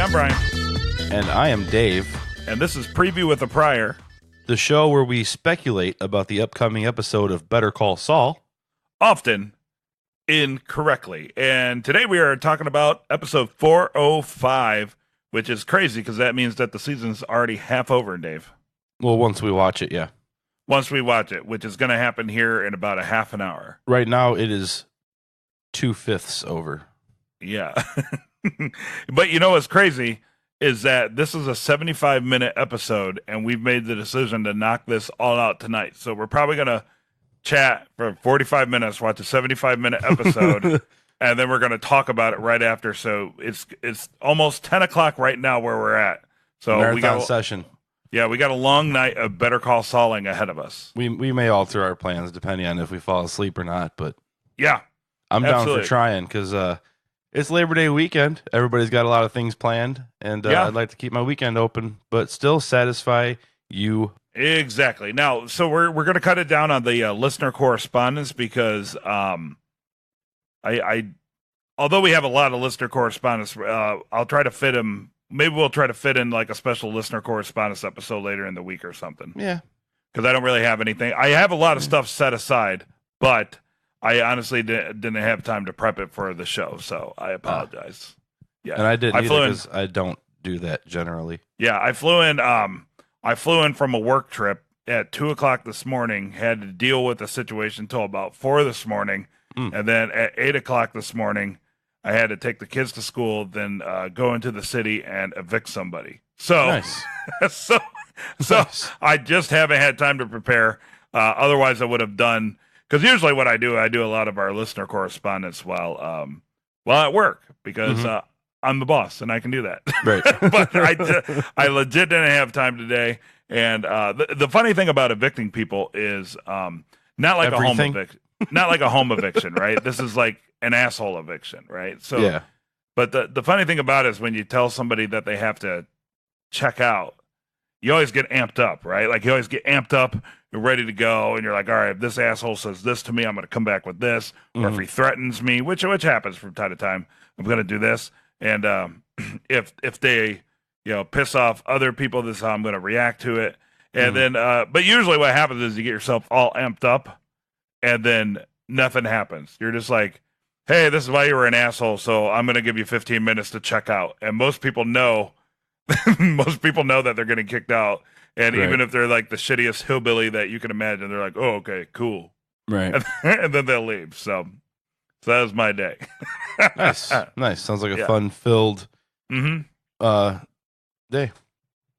I'm Brian. And I am Dave. And this is Preview with a Prior, the show where we speculate about the upcoming episode of Better Call Saul. Often incorrectly. And today we are talking about episode 405, which is crazy because that means that the season's already half over, Dave. Well, once we watch it, yeah. Once we watch it, which is going to happen here in about a half an hour. Right now it is 2/5 over. Yeah. But you know what's crazy is that this is a 75-minute episode, and we've made the decision to knock this all out tonight. So we're probably going to chat for 45 minutes, watch a 75-minute episode, and then we're going to talk about it right after. So it's almost 10 o'clock right now where we're at. So Marathon we got session. Yeah, we got a long night of Better Call Sauling ahead of us. We may alter our plans depending on if we fall asleep or not, but yeah, I'm absolutely down for trying because it's Labor Day weekend. Everybody's got a lot of things planned, and I'd like to keep my weekend open, but still satisfy you. Exactly. Now, so we're going to cut it down on the listener correspondence because I although we have a lot of listener correspondence, I'll try to fit them. Maybe we'll try to fit in like a special listener correspondence episode later in the week or something. Yeah. Because I don't really have anything. I have a lot of stuff set aside, but I honestly didn't have time to prep it for the show, so I apologize. Yeah, and I didn't either because I don't do that generally. Yeah, I flew in from a work trip at 2:00 this morning. Had to deal with the situation till about 4 this morning, and then at 8:00 this morning, I had to take the kids to school, then go into the city and evict somebody. So, nice. so nice. I just haven't had time to prepare. Otherwise, I would have done. Because usually what I do a lot of our listener correspondence while at work because I'm the boss and I can do that. Right. But I legit didn't have time today. And the funny thing about evicting people is not like Everything? a home eviction, not like a home eviction, right? This is like an asshole eviction, right? So, yeah. But the funny thing about it is when you tell somebody that they have to check out, you always get amped up, right? Like you always get amped up, you're ready to go, and you're like, all right, if this asshole says this to me, I'm going to come back with this. Or if he threatens me, which happens from time to time, I'm going to do this. And if they, piss off other people, this is how I'm going to react to it. And then, but usually what happens is you get yourself all amped up, and then nothing happens. You're just like, hey, this is why you were an asshole, so I'm going to give you 15 minutes to check out. And most people know. Most people know that they're getting kicked out, and even if they're like the shittiest hillbilly that you can imagine, they're like, "Oh, okay, cool," right? And then they'll leave. So that was my day. Nice. Sounds like a fun-filled day.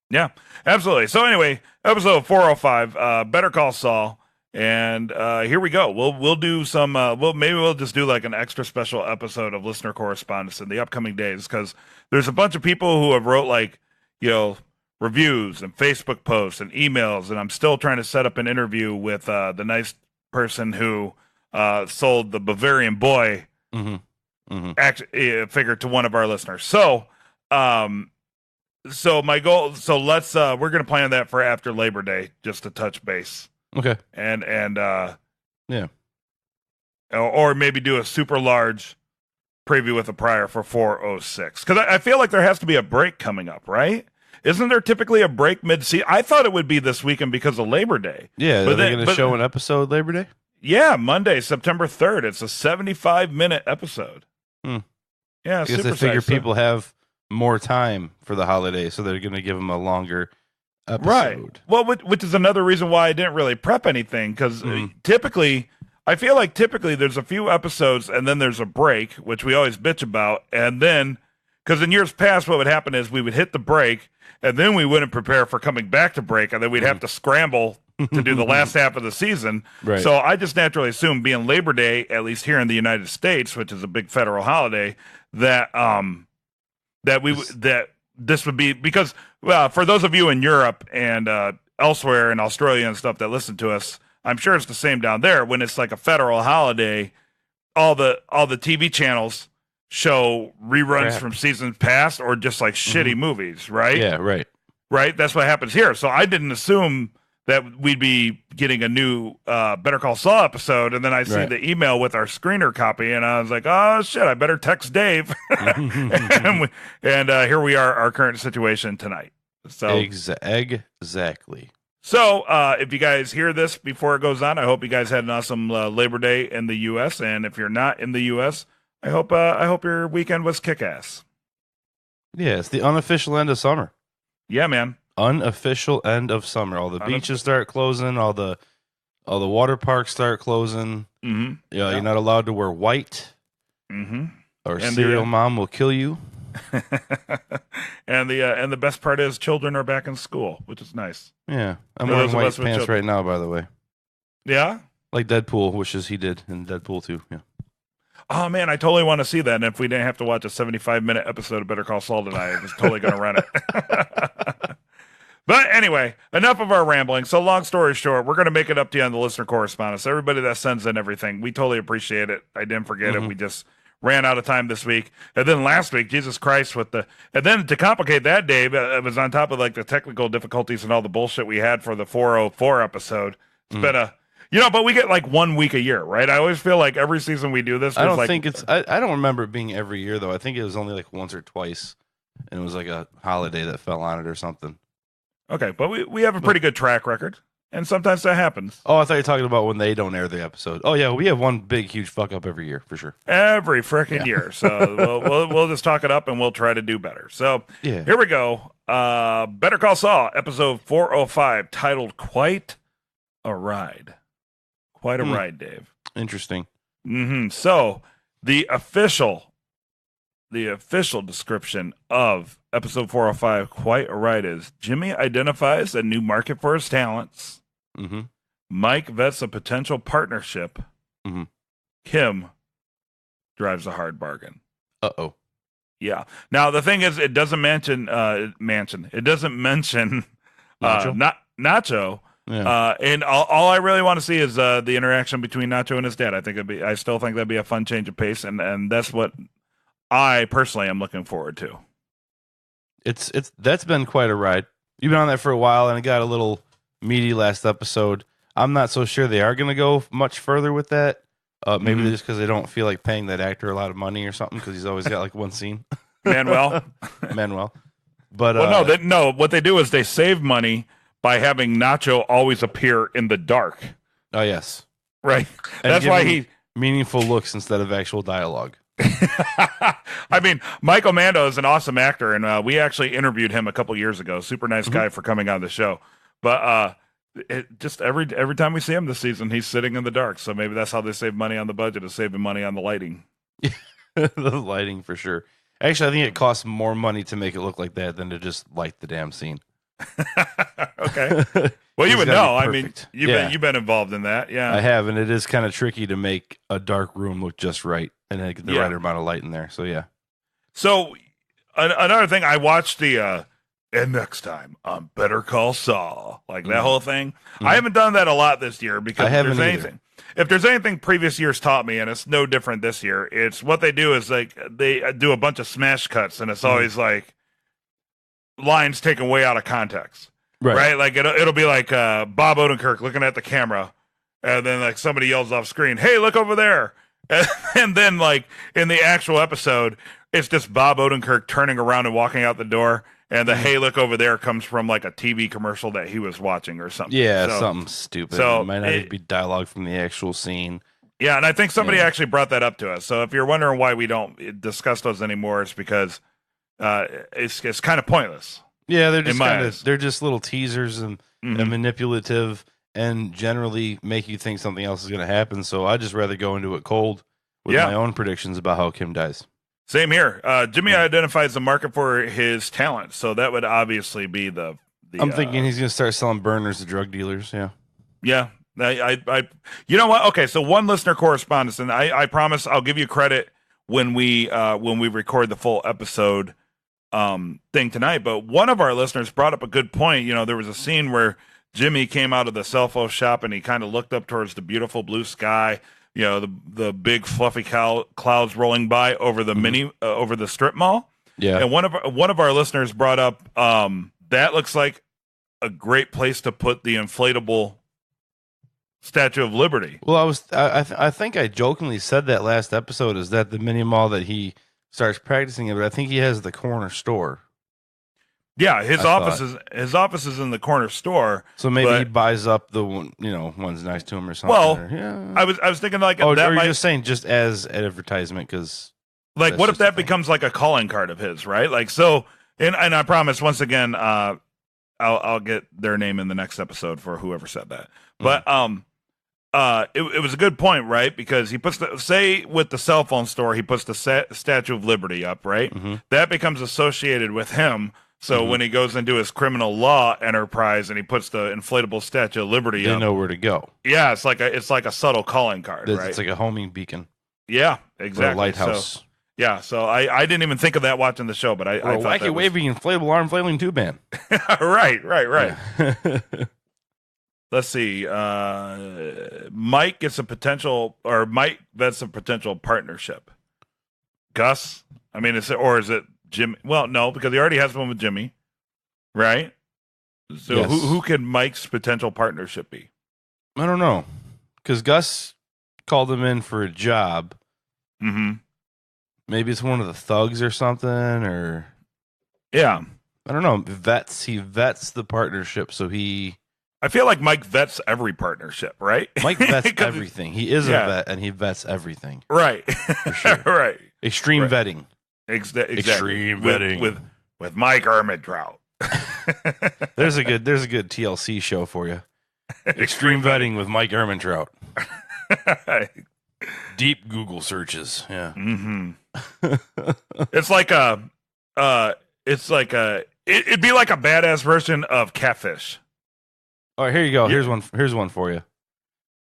Yeah, absolutely. So anyway, episode 405, Better Call Saul, and here we go. We'll do some. Maybe we'll just do like an extra special episode of listener correspondence in the upcoming days because there's a bunch of people who have wrote like, reviews and Facebook posts and emails, and I'm still trying to set up an interview with the nice person who sold the Bavarian Boy figure to one of our listeners. So, so my goal. So let's. We're gonna plan that for after Labor Day, just to touch base. Okay. And yeah, or maybe do a super large preview with a prior for 406 because I feel like there has to be a break coming up, right? Isn't there typically a break mid-season? I thought it would be this weekend because of Labor Day. Yeah, are they going to show an episode Labor Day? Yeah, Monday, September 3rd. It's a 75-minute episode. Yeah, I guess they figure people have more time for the holiday, so they're going to give them a longer episode. Right. Well, which is another reason why I didn't really prep anything because typically, I feel like there's a few episodes and then there's a break, which we always bitch about, and then because in years past, what would happen is we would hit the break. And then we wouldn't prepare for coming back to break, and then we'd have to scramble to do the last half of the season. Right. So I just naturally assume, being Labor Day, at least here in the United States, which is a big federal holiday, that this would be because for those of you in Europe and elsewhere in Australia and stuff that listen to us, I'm sure it's the same down there. When it's like a federal holiday, all the TV channels show reruns from seasons past or just like shitty movies, right? Yeah, right. Right? That's what happens here. So I didn't assume that we'd be getting a new Better Call Saul episode, and then I see the email with our screener copy, and I was like, oh shit, I better text Dave. and here we are, our current situation tonight. So exactly. So if you guys hear this before it goes on, I hope you guys had an awesome Labor Day in the U.S. And if you're not in the U.S., I hope your weekend was kick-ass. Yeah, it's the unofficial end of summer. Yeah, man. Unofficial end of summer. All the beaches start closing. All the water parks start closing. Mm-hmm. Yeah, you're not allowed to wear white. Mm-hmm. Or cereal mom will kill you. and the best part is children are back in school, which is nice. Yeah, I'm wearing white pants right now, by the way. Yeah, like Deadpool wishes he did in Deadpool 2. Yeah. Oh man, I totally want to see that. And if we didn't have to watch a 75-minute episode of Better Call Saul tonight, I was totally going to rent it. But anyway, enough of our rambling. So long story short, we're going to make it up to you on the listener correspondence. Everybody that sends in everything, we totally appreciate it. I didn't forget it. We just ran out of time this week. And then last week, Jesus Christ, and then to complicate that, Dave, it was on top of like the technical difficulties and all the bullshit we had for the 404 episode. It's been but we get like 1 week a year, right? I always feel like every season we do this. I don't think it's, I don't remember it being every year though. I think it was only like once or twice. And it was like a holiday that fell on it or something. Okay, but we have a pretty good track record, and sometimes that happens. Oh, I thought you were talking about when they don't air the episode. Oh yeah, we have one big, huge fuck up every year for sure. Every freaking year. So we'll just talk it up, and we'll try to do better. So here we go. Better Call Saul, episode 405, titled "Quite a Ride." Quite a ride, Dave. Interesting. Mm-hmm. So the official description of episode 405, Quite a Ride, is Jimmy identifies a new market for his talents. Mm-hmm. Mike vets a potential partnership. Mm-hmm. Kim drives a hard bargain. Uh-oh. Yeah. Now, the thing is, it doesn't mention It doesn't mention Nacho. Yeah. And all I really want to see is the interaction between Nacho and his dad. I still think that'd be a fun change of pace, and that's what I personally am looking forward to. That's been quite a ride. You've been on that for a while, and it got a little meaty last episode. I'm not so sure they are going to go much further with that. Maybe just because they don't feel like paying that actor a lot of money or something, because he's always got like one scene. Manuel. But no. What they do is they save money by having Nacho always appear in the dark. Oh yes, right. That's why he meaningful looks instead of actual dialogue. I mean, Michael Mando is an awesome actor, and we actually interviewed him a couple years ago. Super nice guy for coming on the show. But just every time we see him this season, he's sitting in the dark. So maybe that's how they save money on the budget, is saving money on the lighting. The lighting for sure. Actually, I think it costs more money to make it look like that than to just light the damn scene. Okay. Well, you would know. I mean, you've been involved in that. Yeah, I have, and it is kind of tricky to make a dark room look just right and then get the right amount of light in there. So yeah. So another thing, I watched the and next time on Better Call Saul, like that whole thing. I haven't done that a lot this year because if there's anything previous years taught me, and it's no different this year, it's what they do is like they do a bunch of smash cuts, and it's always like lines taken way out of context, right? Like it'll be like Bob Odenkirk looking at the camera, and then like somebody yells off screen, "Hey, look over there!" And then like in the actual episode, it's just Bob Odenkirk turning around and walking out the door, and the "Hey, look over there" comes from like a TV commercial that he was watching or something. Yeah, something stupid. So it might not even be dialogue from the actual scene. Yeah, and I think somebody actually brought that up to us. So if you're wondering why we don't discuss those anymore, it's because it's kind of pointless. Yeah, they're just little teasers and manipulative, and generally make you think something else is going to happen. So I just rather go into it cold with my own predictions about how Kim dies. Same here. Jimmy identifies the market for his talent, so that would obviously be the I'm thinking he's going to start selling burners to drug dealers. Yeah. Yeah. I you know what? Okay, so one listener correspondence, and I promise I'll give you credit when we record the full episode thing tonight. But one of our listeners brought up a good point. You know, there was a scene where Jimmy came out of the cell phone shop and he kind of looked up towards the beautiful blue sky. You know, the big fluffy clouds rolling by over the over the strip mall. Yeah. And one of our listeners brought up that looks like a great place to put the inflatable Statue of Liberty. Well, I think I jokingly said that last episode is that the mini mall that he starts practicing in, but I think he has the corner store. Yeah, his office is in the corner store. So maybe he buys up the one, ones next to him or something. Well, yeah. I was thinking like that or you're just saying just as advertisement because like what if that becomes like a calling card of his, right? Like so, and I promise once again, I'll get their name in the next episode for whoever said that. But it was a good point, right? Because he puts say with the cell phone store, he puts the Statue of Liberty up, right? Mm-hmm. That becomes associated with him. So when he goes into his criminal law enterprise and he puts the inflatable Statue of Liberty up, they know where to go. Yeah, it's like a subtle calling card, right? It's like a homing beacon. Yeah, exactly. Or a lighthouse. So I didn't even think of that watching the show, but I thought wacky waving inflatable arm flailing tube man. right. Yeah. Let's see. Mike vets a potential partnership. Gus? I mean, is it Jimmy? Well, no, because he already has one with Jimmy, right? So yes. who could Mike's potential partnership be? I don't know, because Gus called him in for a job. Mm-hmm. Maybe it's one of the thugs or something, or yeah, I don't know. He vets the partnership, so I feel like Mike vets every partnership, right? Mike vets everything. He is a vet, and he vets everything. Right. For sure. Right. Extreme vetting. Exactly. Extreme vetting with Mike Ehrmantraut. There's a good TLC show for you. Extreme vetting with Mike Ehrmantraut. Deep Google searches. Yeah. Mm-hmm. It'd be like a badass version of Catfish. All right, here you go. Yeah. Here's one for you.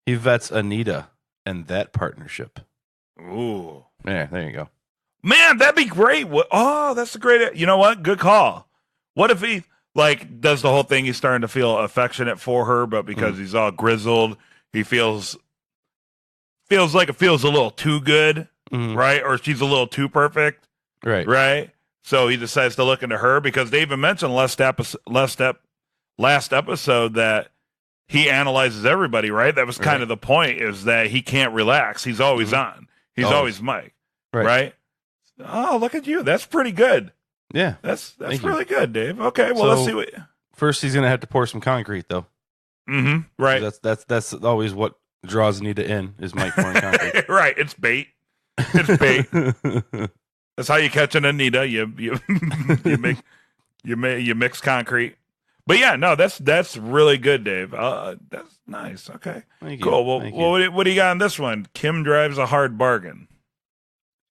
He vets Anita and that partnership. Ooh. Yeah, there you go. Man, that'd be great. Oh, that's a great. You know what? Good call. What if he does the whole thing? He's starting to feel affectionate for her, but because he's all grizzled, he feels like it feels a little too good, right? Or she's a little too perfect, right? So he decides to look into her because they even mentioned last episode that he analyzes everybody, right? That was kind of the point, is that he can't relax. He's always on. He's always Mike, right? Oh, look at you. That's pretty good. Yeah. That's really good, Dave. Okay, well, let's see what. First, he's going to have to pour some concrete, though. Mm-hmm. Right. That's always what draws Anita in, is Mike pouring concrete. Right. It's bait. That's how you catch an Anita. You mix concrete. But yeah, no, that's really good, Dave. That's nice. Okay, cool. Well, what do you got on this one? Kim drives a hard bargain.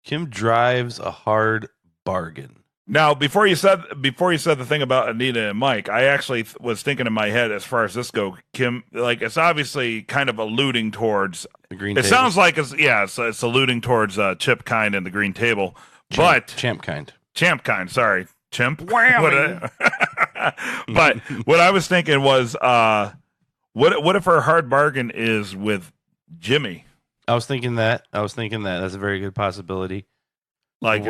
Kim drives a hard bargain. Now, before you said the thing about Anita and Mike, I actually was thinking in my head, as far as this go, Kim, it's obviously kind of alluding towards the green. It sounds like it's alluding towards Chip Kind and the Green Table, Champ Kind. Sorry, Chimp. But what I was thinking was, what if her hard bargain is with Jimmy? I was thinking that. That's a very good possibility. What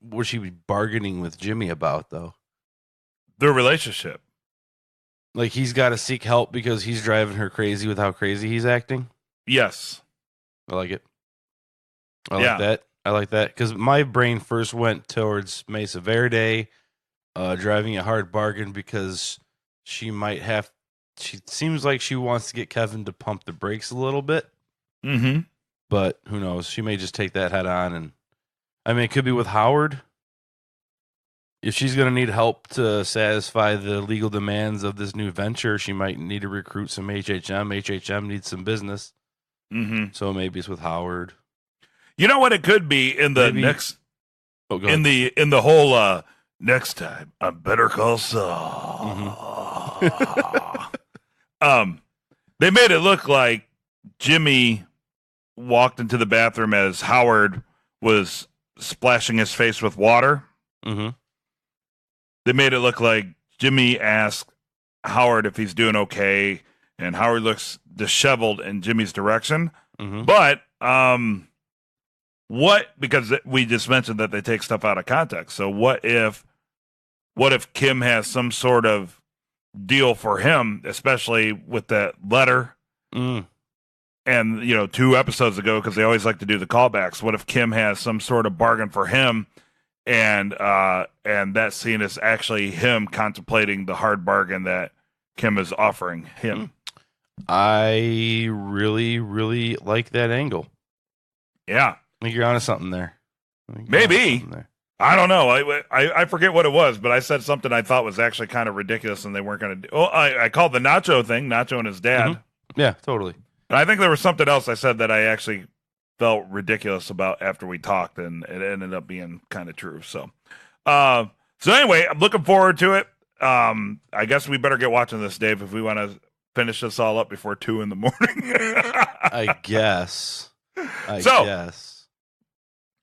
would she be bargaining with Jimmy about, though? Their relationship. Like, he's got to seek help because he's driving her crazy with how crazy he's acting? Yes. I like it. I like that. Because my brain first went towards Mesa Verde, driving a hard bargain because she seems like she wants to get Kevin to pump the brakes a little bit. Mm-hmm. But who knows? She may just take that head on. And I mean, it could be with Howard. If she's going to need help to satisfy the legal demands of this new venture, she might need to recruit some HHM. HHM needs some business. Mm-hmm. So maybe it's with Howard. You know what it could be in the next in the whole next time on Better Call Saul. Mm-hmm. They made it look like Jimmy walked into the bathroom as Howard was splashing his face with water. Mm-hmm. They made it look like Jimmy asked Howard if he's doing okay, and Howard looks disheveled in Jimmy's direction. Mm-hmm. But because we just mentioned that they take stuff out of context. So what if Kim has some sort of deal for him, especially with that letter. Mm. And, 2 episodes ago, because they always like to do the callbacks, what if Kim has some sort of bargain for him, and that scene is actually him contemplating the hard bargain that Kim is offering him? I really, really like that angle. Yeah. I think you're onto something there. Maybe. I don't know. I forget what it was, but I said something I thought was actually kind of ridiculous, and they weren't going to do. Well, I called the Nacho thing, Nacho and his dad. Mm-hmm. Yeah, totally. And I think there was something else I said that I actually felt ridiculous about after we talked, and it ended up being kind of true. So anyway, I'm looking forward to it. I guess we better get watching this, Dave, if we want to finish this all up before 2 a.m. I guess.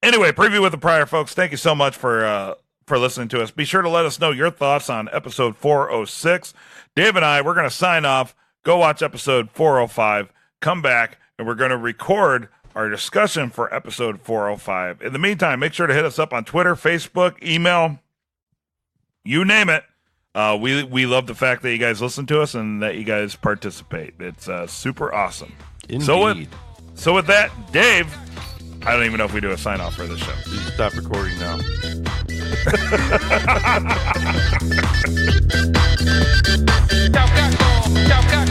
Anyway, preview with the prior, folks. Thank you so much for listening to us. Be sure to let us know your thoughts on episode 406. Dave and I, we're going to sign off, go watch episode 405, come back, and we're going to record our discussion for episode 405. In the meantime, make sure to hit us up on Twitter, Facebook, email, you name it. We love the fact that you guys listen to us and that you guys participate. It's super awesome. Indeed. So with that, Dave, I don't even know if we do a sign off for this show. You stop recording now. Chao,